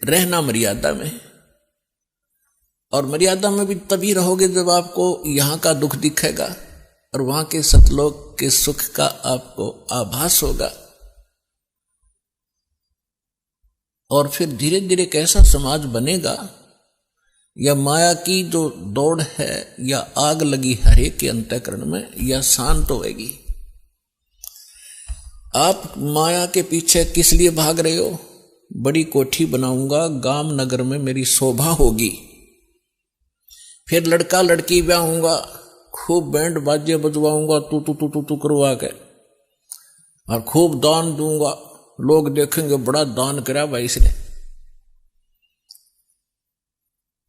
रहना मर्यादा में, और मर्यादा में भी तभी रहोगे जब आपको यहां का दुख दिखेगा और वहां के सतलोक के सुख का आपको आभास होगा। और फिर धीरे धीरे कैसा समाज बनेगा, या माया की जो दौड़ है या आग लगी हर एक के अंतःकरण में, या शांत होएगी। आप माया के पीछे किस लिए भाग रहे हो? बड़ी कोठी बनाऊंगा, गांव नगर में मेरी शोभा होगी, फिर लड़का लड़की ब्याहूंगा, खूब बैंड बाजे बजवाऊंगा तू तू तू तू तू करवा के, और खूब दान दूंगा, लोग देखेंगे बड़ा दान करा भाई इसने।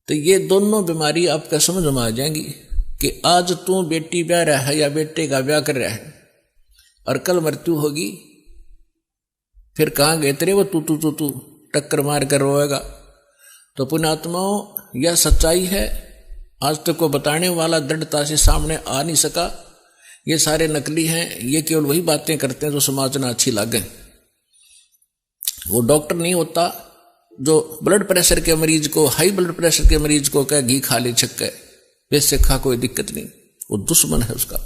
तो ये दोनों बीमारी आपका समझ में आ जाएंगी कि आज तू बेटी ब्याह रहा है या बेटे का ब्याह कर रहा है, और कल मृत्यु होगी, फिर कहां गए तेरे वो तू तू तू तू टक्कर मार कर रोएगा। तो पुण्यात्माओं, यह सच्चाई है। आज तक को बताने वाला दृढ़ता से सामने आ नहीं सका। ये सारे नकली हैं, ये केवल वही बातें करते हैं जो समाज में अच्छी लगे। वो डॉक्टर नहीं होता जो ब्लड प्रेशर के मरीज को, हाई ब्लड प्रेशर के मरीज को कहे घी खा ले छक्के, वैसे खा कोई दिक्कत नहीं, वो दुश्मन है उसका।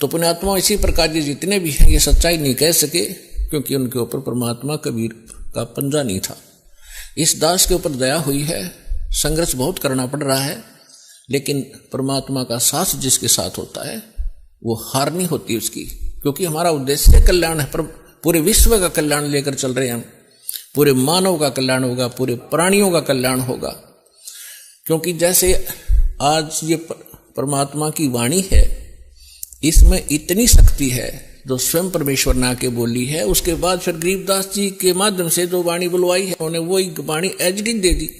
तो पुण्यात्मा इसी प्रकार के जितने भी हैं ये सच्चाई नहीं कह सके, क्योंकि उनके ऊपर परमात्मा कबीर का पंजा नहीं था। इस दास के ऊपर दया हुई है, संघर्ष बहुत करना पड़ रहा है, लेकिन परमात्मा का साथ जिसके साथ होता है वो हार नहीं होती उसकी, क्योंकि हमारा उद्देश्य कल्याण है। पर पूरे विश्व का कल्याण लेकर चल रहे हैं हम, पूरे मानव का कल्याण होगा, पूरे प्राणियों का कल्याण होगा। क्योंकि जैसे आज ये परमात्मा की वाणी है, इसमें इतनी शक्ति है जो स्वयं परमेश्वर ने आके बोली है। उसके बाद फिर गरीबदास जी के माध्यम से जो वाणी बुलवाई है, उन्होंने वही वाणी एजडी दे दी,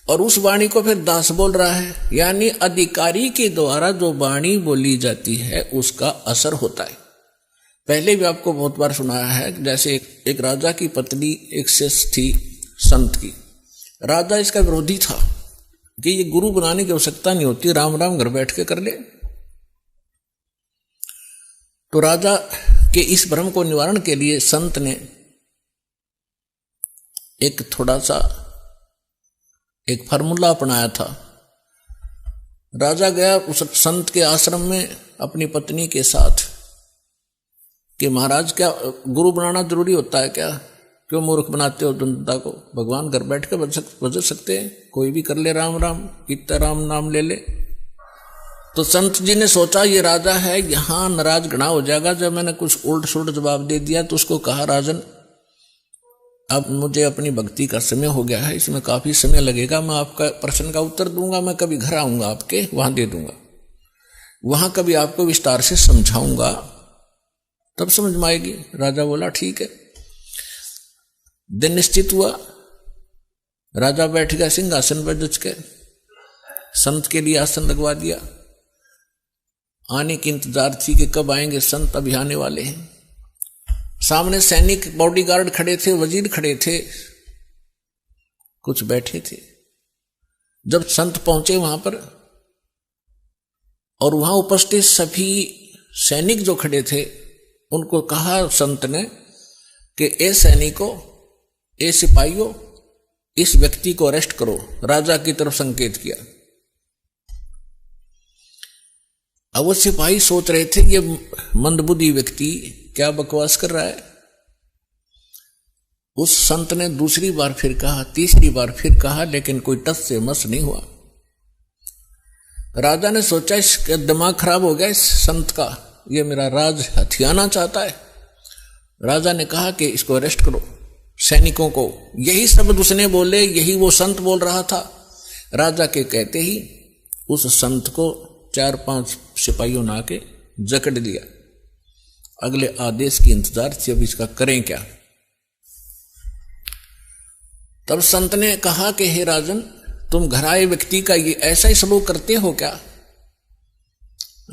और उस वाणी को फिर दास बोल रहा है। यानी अधिकारी के द्वारा जो वाणी बोली जाती है उसका असर होता है। पहले भी आपको बहुत बार सुनाया है, जैसे एक राजा की पत्नी एक शिष्य थी संत की। राजा इसका विरोधी था कि ये गुरु बनाने की आवश्यकता नहीं होती, राम राम घर बैठ के कर ले। तो राजा के इस भ्रम को निवारण के लिए संत ने एक थोड़ा सा एक फार्मूला अपनाया था। राजा गया उस संत के आश्रम में अपनी पत्नी के साथ कि महाराज क्या गुरु बनाना जरूरी होता है क्या? क्यों मूर्ख बनाते हो जनता को? भगवान घर बैठ के बज सकते हैं, कोई भी कर ले राम राम, कितना राम नाम ले ले। तो संत जी ने सोचा ये राजा है, यहां नाराज घना हो जाएगा जब मैंने कुछ उल्ट सुल्ट जवाब दे दिया। तो उसको कहा, राजन अब मुझे अपनी भक्ति का समय हो गया है, इसमें काफी समय लगेगा, मैं आपका प्रश्न का उत्तर दूंगा, मैं कभी घर आऊंगा आपके, वहां दे दूंगा, वहां कभी आपको विस्तार से समझाऊंगा, तब समझ में आएगी। राजा बोला ठीक है। दिन निश्चित हुआ, राजा बैठ गया सिंहासन पर जच के, संत के लिए आसन लगवा दिया। आने की इंतजार थी कि कब आएंगे संत, अभी आने वाले हैं। सामने सैनिक बॉडीगार्ड खड़े थे, वजीर खड़े थे, कुछ बैठे थे। जब संत पहुंचे वहां पर, और वहां उपस्थित सभी सैनिक जो खड़े थे उनको कहा संत ने कि ए सैनिकों, ए सिपाहियों, इस व्यक्ति को अरेस्ट करो। राजा की तरफ संकेत किया। अब वो सिपाही सोच रहे थे ये मंदबुद्धि व्यक्ति क्या बकवास कर रहा है। उस संत ने दूसरी बार फिर कहा, तीसरी बार फिर कहा, लेकिन कोई टस से मस नहीं हुआ। राजा ने सोचा इसका दिमाग खराब हो गया इस संत का, ये मेरा राज हथियाना चाहता है। राजा ने कहा कि इसको अरेस्ट करो, सैनिकों को। यही शब्द उसने बोले, यही वो संत बोल रहा था। राजा के कहते ही उस संत को 4-5 सिपाहियों ने आके जकड़ दिया। अगले आदेश की इंतजार थी, अब इसका करें क्या। तब संत ने कहा कि हे राजन, तुम घर आए व्यक्ति का ये ऐसा ही सलूक करते हो क्या?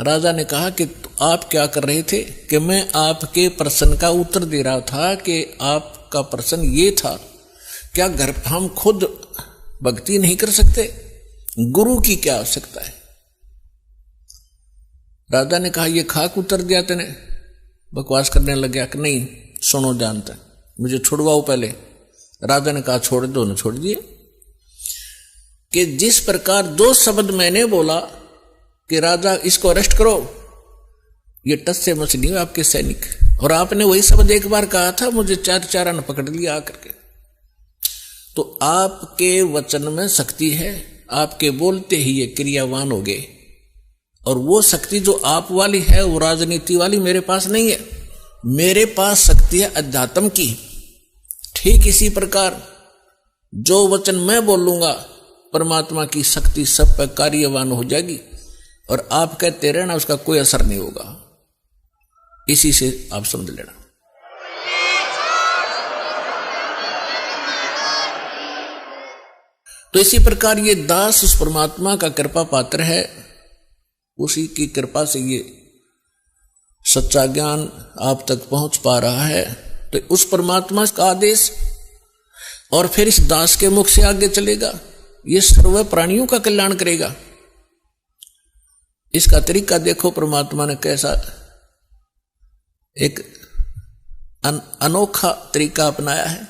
राजा ने कहा कि आप क्या कर रहे थे? कि मैं आपके प्रश्न का उत्तर दे रहा था कि आपका प्रश्न ये था, क्या घर हम खुद भक्ति नहीं कर सकते? गुरु की क्या आवश्यकता है? राजा ने कहा ये खाक उत्तर दिया तेने। बकवास करने लग गया कि नहीं सुनो जानता, मुझे छुड़वाओ पहले, राजा ने कहा छोड़ दो, छोड़ दिए। कि जिस प्रकार दो शब्द मैंने बोला कि राजा इसको अरेस्ट करो, ये टस से मछली हुए आपके सैनिक, और आपने वही शब्द एक बार कहा था, मुझे चारा ने पकड़ लिया आकर के। तो आपके वचन में शक्ति है, आपके बोलते ही ये क्रियावान हो गए, और वो शक्ति जो आप वाली है वो राजनीति वाली मेरे पास नहीं है। मेरे पास शक्ति है अध्यात्म की। ठीक इसी प्रकार जो वचन मैं बोलूंगा परमात्मा की शक्ति सब पर कार्यवान हो जाएगी, और आप कहते रहना उसका कोई असर नहीं होगा। इसी से आप समझ लेना। तो इसी प्रकार ये दास उस परमात्मा का कृपा पात्र है, उसी की कृपा से ये सच्चा ज्ञान आप तक पहुंच पा रहा है। तो उस परमात्मा का आदेश और फिर इस दास के मुख से आगे चलेगा, ये सर्व प्राणियों का कल्याण करेगा। इसका तरीका देखो, परमात्मा ने कैसा एक अनोखा तरीका अपनाया है।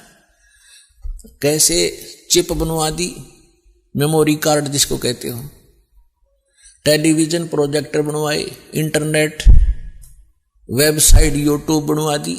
कैसे चिप बनवा दी, मेमोरी कार्ड जिसको कहते हो, टेलीविजन प्रोजेक्टर बनवाए, इंटरनेट वेबसाइट यूट्यूब बनवा दी,